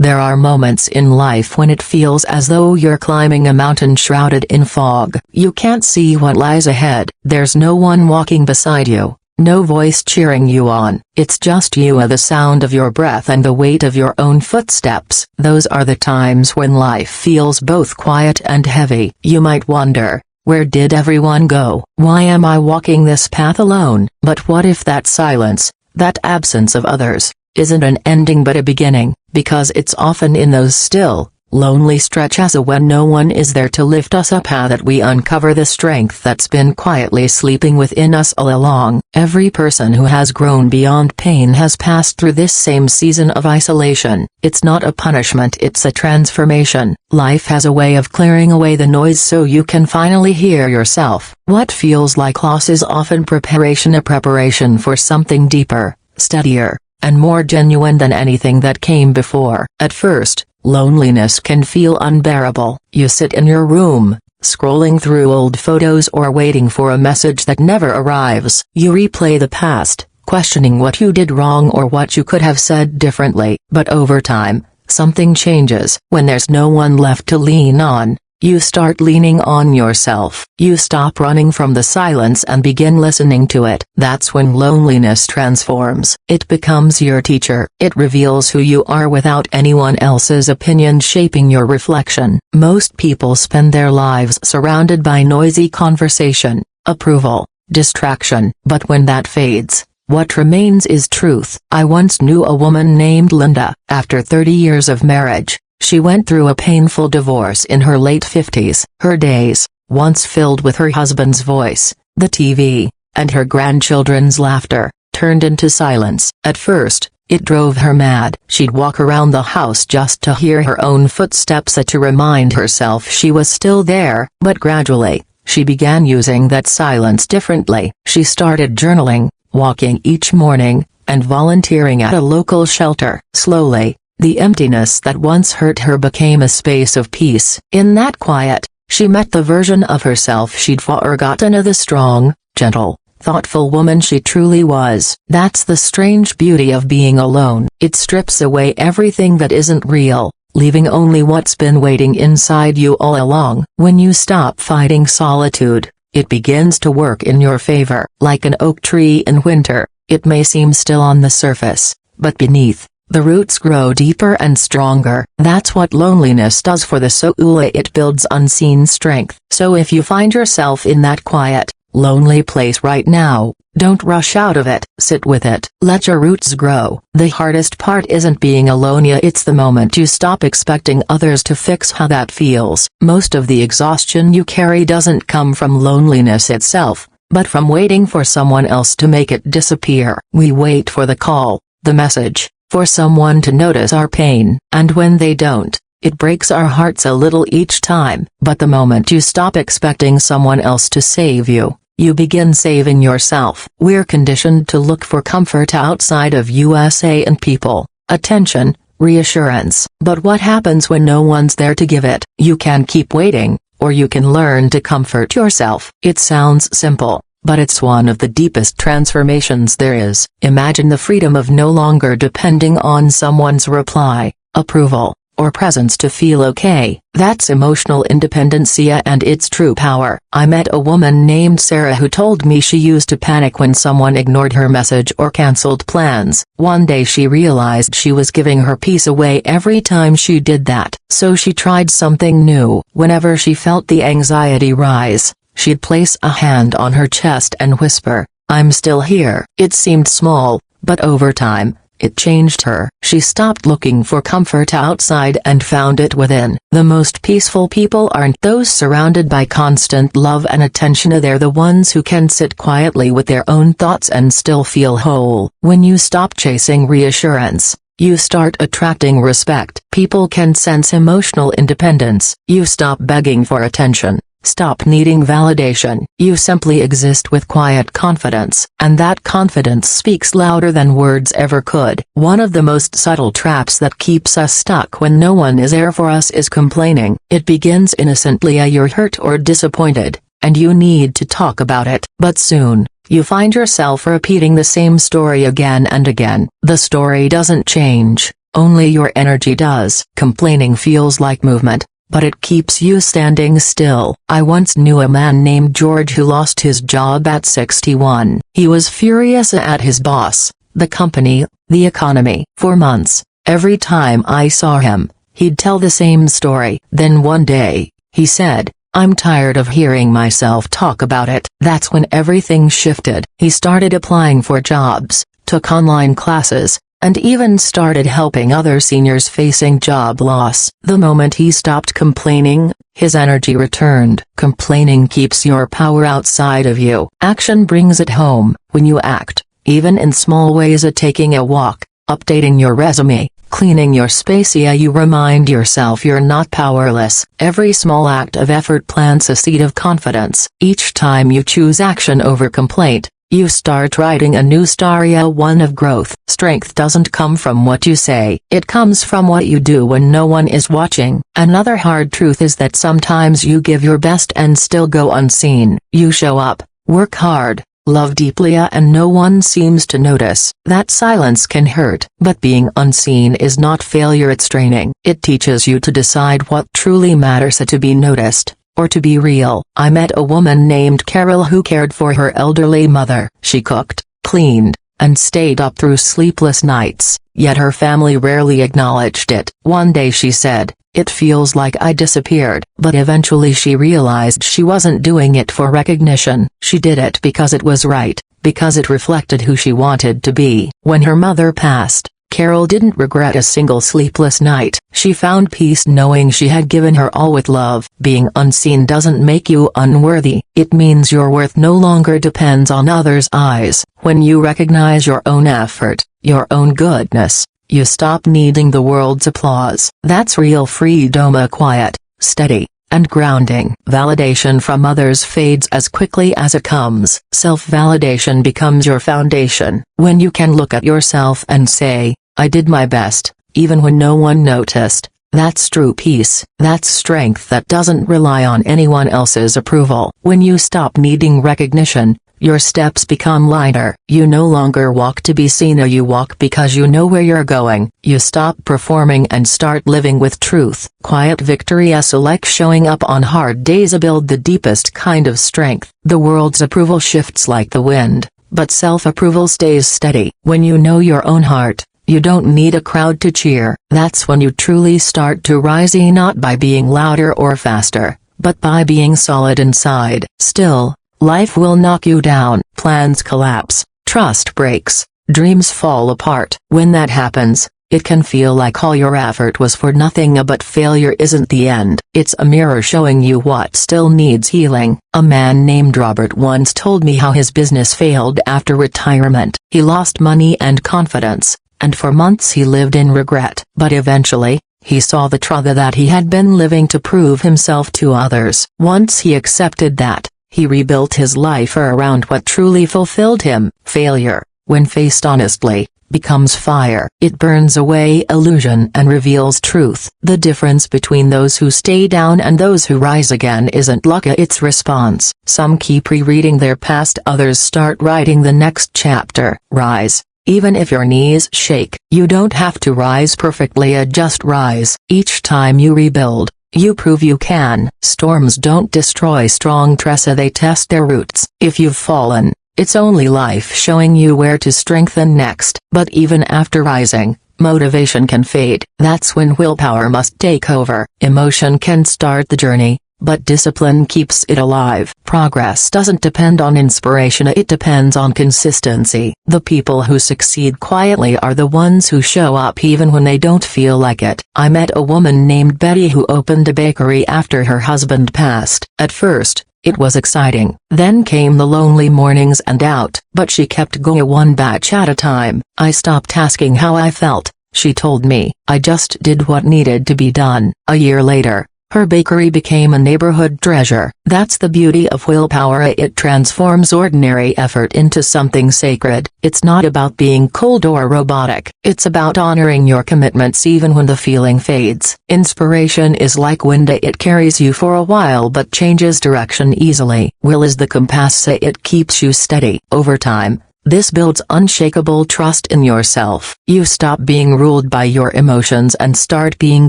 There are moments in life when it feels as though you're climbing a mountain shrouded in fog. You can't see what lies ahead. There's no one walking beside you, no voice cheering you on. It's just you, the sound of your breath and the weight of your own footsteps. Those are the times when life feels both quiet and heavy. You might wonder, where did everyone go? Why am I walking this path alone? But what if that silence, that absence of others, isn't an ending but a beginning? Because it's often in those still, lonely stretches when no one is there to lift us up that we uncover the strength that's been quietly sleeping within us all along. Every person who has grown beyond pain has passed through this same season of isolation. It's not a punishment, it's a transformation. Life has a way of clearing away the noise so you can finally hear yourself. What feels like loss is often preparation, a preparation for something deeper, steadier, and more genuine than anything that came before. At first, loneliness can feel unbearable. You sit in your room, scrolling through old photos or waiting for a message that never arrives. You replay the past, questioning what you did wrong or what you could have said differently. But over time, something changes. When there's no one left to lean on, you start leaning on yourself. You stop running from the silence and begin listening to it. That's when loneliness transforms. It becomes your teacher. It reveals who you are without anyone else's opinion shaping your reflection. Most people spend their lives surrounded by noisy conversation, approval, distraction. But when that fades, what remains is truth. I once knew a woman named Linda. After 30 years of marriage, she went through a painful divorce in her late 50s. Her days, once filled with her husband's voice, the TV, and her grandchildren's laughter, turned into silence. At first, it drove her mad. She'd walk around the house just to hear her own footsteps to remind herself she was still there. But gradually, she began using that silence differently. She started journaling, walking each morning, and volunteering at a local shelter. Slowly, the emptiness that once hurt her became a space of peace. In that quiet, she met the version of herself she'd forgotten, the strong, gentle, thoughtful woman she truly was. That's the strange beauty of being alone. It strips away everything that isn't real, leaving only what's been waiting inside you all along. When you stop fighting solitude, it begins to work in your favor. Like an oak tree in winter, it may seem still on the surface, but beneath, the roots grow deeper and stronger. That's what loneliness does for the soul. It builds unseen strength. So if you find yourself in that quiet, lonely place right now, don't rush out of it. Sit with it. Let your roots grow. The hardest part isn't being alone, it's the moment you stop expecting others to fix how that feels. Most of the exhaustion you carry doesn't come from loneliness itself, but from waiting for someone else to make it disappear. We wait for the call, the message, for someone to notice our pain, and when they don't, it breaks our hearts a little each time. But the moment you stop expecting someone else to save you, you begin saving yourself. We're conditioned to look for comfort outside of us and people, attention, reassurance. But what happens when no one's there to give it? You can keep waiting, or you can learn to comfort yourself. It sounds simple, but it's one of the deepest transformations there is. Imagine the freedom of no longer depending on someone's reply, approval, or presence to feel okay. That's emotional independence, and its true power. I met a woman named Sarah who told me she used to panic when someone ignored her message or canceled plans. One day she realized she was giving her peace away every time she did that. So she tried something new. Whenever she felt the anxiety rise, she'd place a hand on her chest and whisper, "I'm still here." It seemed small, but over time, it changed her. She stopped looking for comfort outside and found it within. The most peaceful people aren't those surrounded by constant love and attention. They're the ones who can sit quietly with their own thoughts and still feel whole. When you stop chasing reassurance, you start attracting respect. People can sense emotional independence. You stop begging for attention. Stop needing validation. You simply exist with quiet confidence, and that confidence speaks louder than words ever could. One of the most subtle traps that keeps us stuck when no one is there for us is complaining. It begins innocently. You're hurt or disappointed, and you need to talk about it. But soon, you find yourself repeating the same story again and again. The story doesn't change, only your energy does. Complaining feels like movement, but it keeps you standing still. I once knew a man named George who lost his job at 61. He was furious at his boss, the company, the economy. For months, every time I saw him, he'd tell the same story. Then one day, he said, "I'm tired of hearing myself talk about it." That's when everything shifted. He started applying for jobs, took online classes, and even started helping other seniors facing job loss. The moment he stopped complaining, his energy returned. Complaining keeps your power outside of you. Action brings it home. When you act, even in small ways, taking a walk, updating your resume, cleaning your space, you remind yourself you're not powerless. Every small act of effort plants a seed of confidence. Each time you choose action over complaint, you start writing a new story, one of growth. Strength doesn't come from what you say, it comes from what you do when no one is watching. Another hard truth is that sometimes you give your best and still go unseen. You show up, work hard, love deeply, and no one seems to notice. That silence can hurt, but being unseen is not failure, it's training. It teaches you to decide what truly matters, to be noticed, or to be real. I met a woman named Carol who cared for her elderly mother. She cooked, cleaned, and stayed up through sleepless nights, yet her family rarely acknowledged it. One day she said, "It feels like I disappeared." But eventually she realized she wasn't doing it for recognition. She did it because it was right, because it reflected who she wanted to be. When her mother passed, Carol didn't regret a single sleepless night. She found peace knowing she had given her all with love. Being unseen doesn't make you unworthy, it means your worth no longer depends on others' eyes. When you recognize your own effort, your own goodness, you stop needing the world's applause. That's real freedom, quiet, steady, and grounding. Validation from others fades as quickly as it comes. Self-validation becomes your foundation. When you can look at yourself and say, "I did my best, even when no one noticed," that's true peace. That's strength that doesn't rely on anyone else's approval. When you stop needing recognition, your steps become lighter. You no longer walk to be seen, you walk because you know where you're going. You stop performing and start living with truth. Quiet victories like showing up on hard days build the deepest kind of strength. The world's approval shifts like the wind, but self-approval stays steady. When you know your own heart, you don't need a crowd to cheer. That's when you truly start to rise, not by being louder or faster, but by being solid inside. Still, life will knock you down. Plans collapse, trust breaks, dreams fall apart. When that happens, it can feel like all your effort was for nothing, but failure isn't the end. It's a mirror showing you what still needs healing. A man named Robert once told me how his business failed after retirement. He lost money and confidence, and for months he lived in regret. But eventually, he saw the truth that he had been living to prove himself to others. Once he accepted that, he rebuilt his life around what truly fulfilled him. Failure, when faced honestly, becomes fire. It burns away illusion and reveals truth. The difference between those who stay down and those who rise again isn't luck, it's response. Some keep rereading their past, others start writing the next chapter. Rise. Even if your knees shake, you don't have to rise perfectly, just rise. Each time you rebuild, you prove you can. Storms don't destroy strong trees, they test their roots. If you've fallen, it's only life showing you where to strengthen next. But even after rising, motivation can fade. That's when willpower must take over. Emotion can start the journey, but discipline keeps it alive. Progress doesn't depend on inspiration, it depends on consistency. The people who succeed quietly are the ones who show up even when they don't feel like it. I met a woman named Betty who opened a bakery after her husband passed. At first, it was exciting. Then came the lonely mornings and doubt. But she kept going one batch at a time. I stopped asking how I felt, she told me. I just did what needed to be done. A year later, her bakery became a neighborhood treasure. That's the beauty of willpower, it transforms ordinary effort into something sacred. It's not about being cold or robotic, it's about honoring your commitments even when the feeling fades. Inspiration is like wind, it carries you for a while but changes direction easily. Will is the compass, it keeps you steady. Over time, This builds unshakable trust in yourself. You stop being ruled by your emotions and start being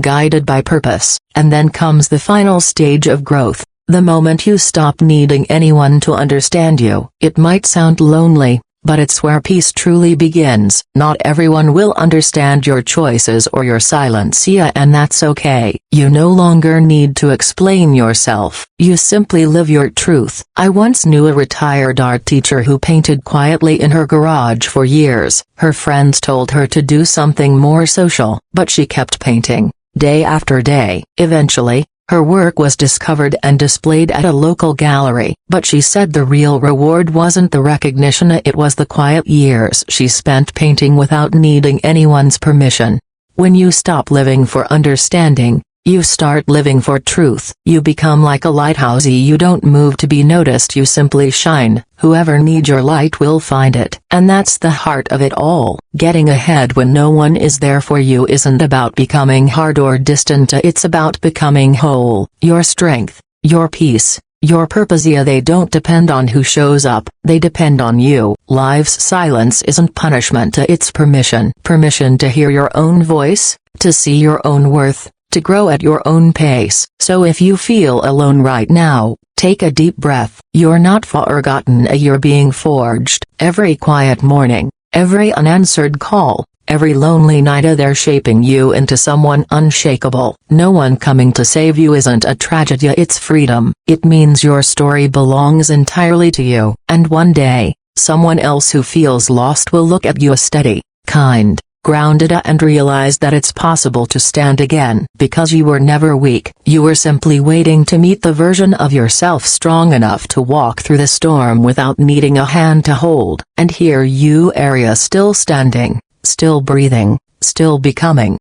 guided by purpose. And then comes the final stage of growth. The moment you stop needing anyone to understand you. It might sound lonely, but it's where peace truly begins. Not everyone will understand your choices or your silence, and that's okay. You no longer need to explain yourself. You simply live your truth. I once knew a retired art teacher who painted quietly in her garage for years. Her friends told her to do something more social, but she kept painting, day after day. Eventually, her work was discovered and displayed at a local gallery, but she said the real reward wasn't the recognition, it was the quiet years she spent painting without needing anyone's permission. When you stop living for understanding, you start living for truth. You become like a lighthouse. You don't move to be noticed, you simply shine. Whoever needs your light will find it. And that's the heart of it all. Getting ahead when no one is there for you isn't about becoming hard or distant, it's about becoming whole. Your strength, your peace, your purpose, they don't depend on who shows up, they depend on you. Life's silence isn't punishment, it's permission. Permission to hear your own voice, to see your own worth, to grow at your own pace. So if you feel alone right now, take a deep breath. You're not forgotten, you're being forged. Every quiet morning, every unanswered call, every lonely night, they're shaping you into someone unshakable. No one coming to save you isn't a tragedy, it's freedom. It means your story belongs entirely to you. And one day, someone else who feels lost will look at you steady, kind, grounded, and realize that it's possible to stand again. Because you were never weak, you were simply waiting to meet the version of yourself strong enough to walk through the storm without needing a hand to hold. And here you are, still standing, still breathing, still becoming.